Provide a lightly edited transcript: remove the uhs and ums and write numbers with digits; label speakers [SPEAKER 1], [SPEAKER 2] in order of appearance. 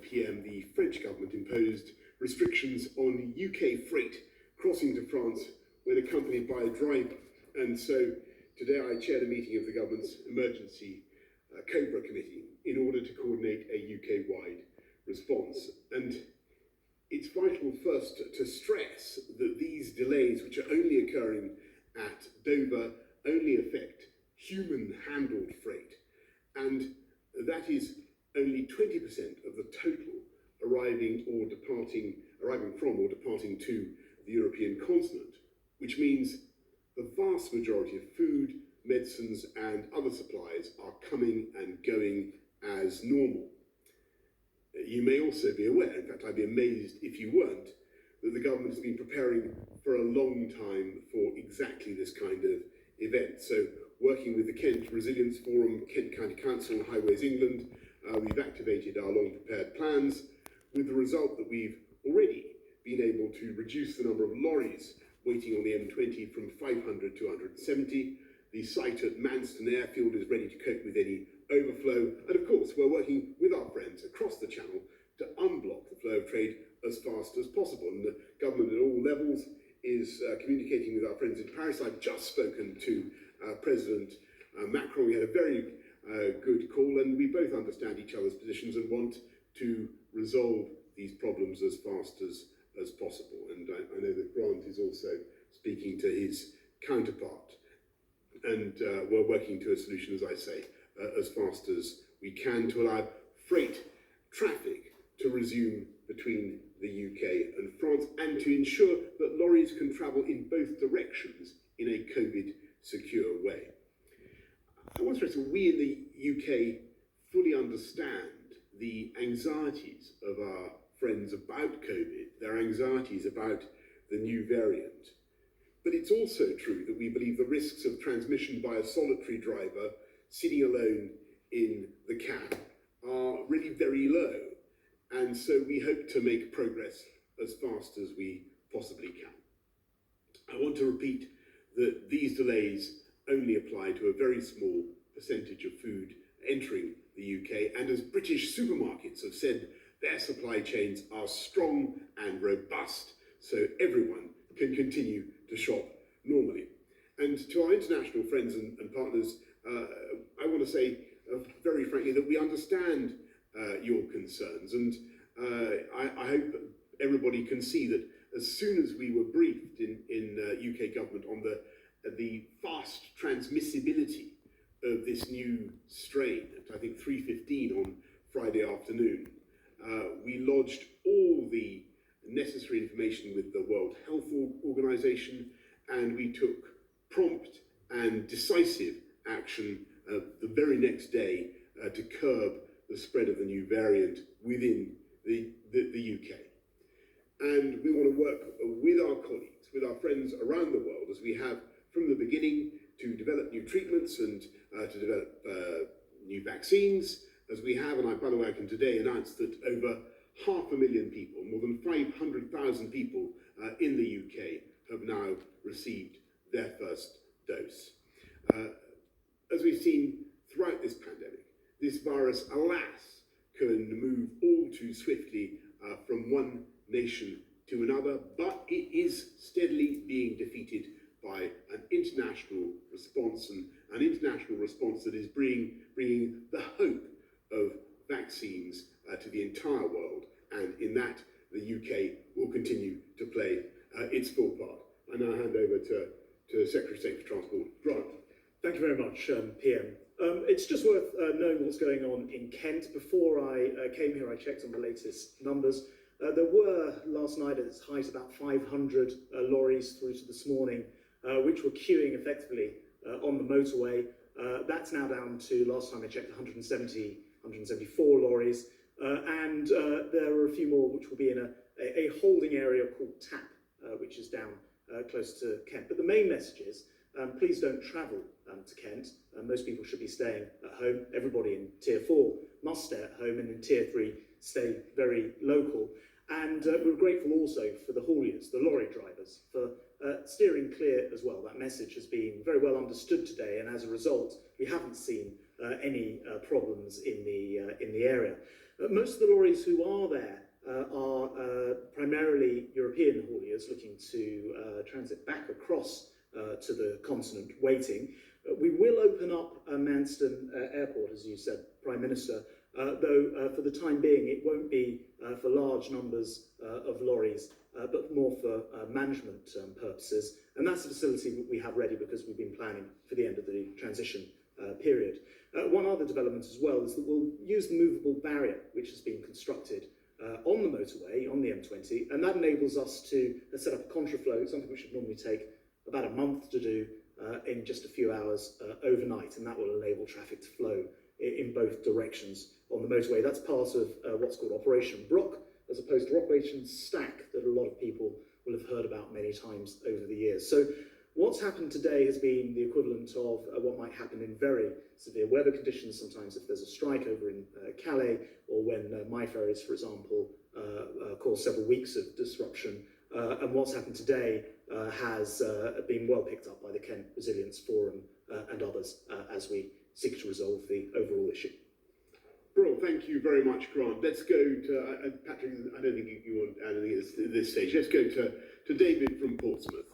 [SPEAKER 1] PM, the French government imposed restrictions on UK freight crossing to France when accompanied by a driver. And so today I chaired a meeting of the government's emergency COBRA committee in order to coordinate a UK-wide response. And it's vital first to stress that these delays, which are only occurring at Dover, only affect human-handled freight. And that is only 20% of the total arriving from or departing to the European continent, which means the vast majority of food, medicines and other supplies are coming and going as normal. You may also be aware, in fact I'd be amazed if you weren't, that the government has been preparing for a long time for exactly this kind of event. So working with the Kent Resilience Forum, Kent County Council and Highways England, we've activated our long prepared plans with the result that we've already been able to reduce the number of lorries waiting on the M20 from 500 to 170. The site at Manston Airfield is ready to cope with any overflow. And of course, we're working with our friends across the channel to unblock the flow of trade as fast as possible. And the government at all levels is communicating with our friends in Paris. I've just spoken to President Macron. We had a very good call, and we both understand each other's positions and want to resolve these problems as fast as possible. And I know that Grant is also speaking to his counterpart. And we're working to a solution, as I say, as fast as we can to allow freight traffic to resume between the UK and France and to ensure that lorries can travel in both directions in a COVID-secure way. I want to stress that we in the UK fully understand the anxieties of our friends about COVID, their anxieties about the new variant. But it's also true that we believe the risks of transmission by a solitary driver sitting alone in the cab are really very low. And so we hope to make progress as fast as we possibly can. I want to repeat that these delays only apply to a very small percentage of food entering the UK. And as British supermarkets have said, their supply chains are strong and robust, so everyone can continue to shop normally. And to our international friends and partners, I want to say very frankly that we understand your concerns, and I hope everybody can see that as soon as we were briefed in UK government on the fast transmissibility of this new strain at I think 3:15 on Friday afternoon, we lodged all the necessary information with the World Health Organization, and we took prompt and decisive action the very next day to curb the spread of the new variant within the UK. And we want to work with our colleagues, with our friends around the world, as we have from the beginning, to develop new treatments and to develop new vaccines, as we have. And by the way, I can today announce that over 500,000 people, more than 500,000 people in the UK have now received their first dose. As we've seen throughout this pandemic, this virus, alas, can move all too swiftly from one nation to another, but it is steadily being defeated by an international response, and an international response that is bringing the hope of vaccines to the entire world. And in that, the UK will continue to play its full part. I now hand over to Secretary of State for Transport, Grant.
[SPEAKER 2] Thank you very much, PM. It's just worth knowing what's going on in Kent. Before I came here, I checked on the latest numbers. There were, last night at its height, about 500 lorries through to this morning, which were queuing effectively on the motorway. That's now down to, last time I checked, 174 lorries. And there are a few more which will be in a holding area called TAP, which is down close to Kent. But the main message is, please don't travel to Kent. Most people should be staying at home. Everybody in Tier 4 must stay at home, and in Tier 3 stay very local. And we're grateful also for the hauliers, the lorry drivers, for steering clear as well. That message has been very well understood today, and as a result, we haven't seen any problems in the area. Most of the lorries who are there are primarily European hauliers looking to transit back across to the continent waiting. We will open up Manston Airport, as you said, Prime Minister, though for the time being it won't be for large numbers of lorries, but more for management purposes. And that's a facility that we have ready because we've been planning for the end of the transition period. One other development as well is that we'll use the movable barrier which has been constructed on the motorway, on the M20, and that enables us to set up a contraflow, something which would normally take about a month to do in just a few hours overnight, and that will enable traffic to flow in both directions on the motorway. That's part of what's called Operation Brock, as opposed to Operation Stack, that a lot of people will have heard about many times over the years. So what's happened today has been the equivalent of what might happen in very severe weather conditions, sometimes if there's a strike over in Calais, or when my ferries, for example, cause several weeks of disruption. And what's happened today has been well picked up by the Kent Resilience Forum and others as we seek to resolve the overall issue.
[SPEAKER 1] Well, thank you very much, Grant. Let's go to, Patrick, I don't think you want to add anything at this stage. Let's go to David from Portsmouth.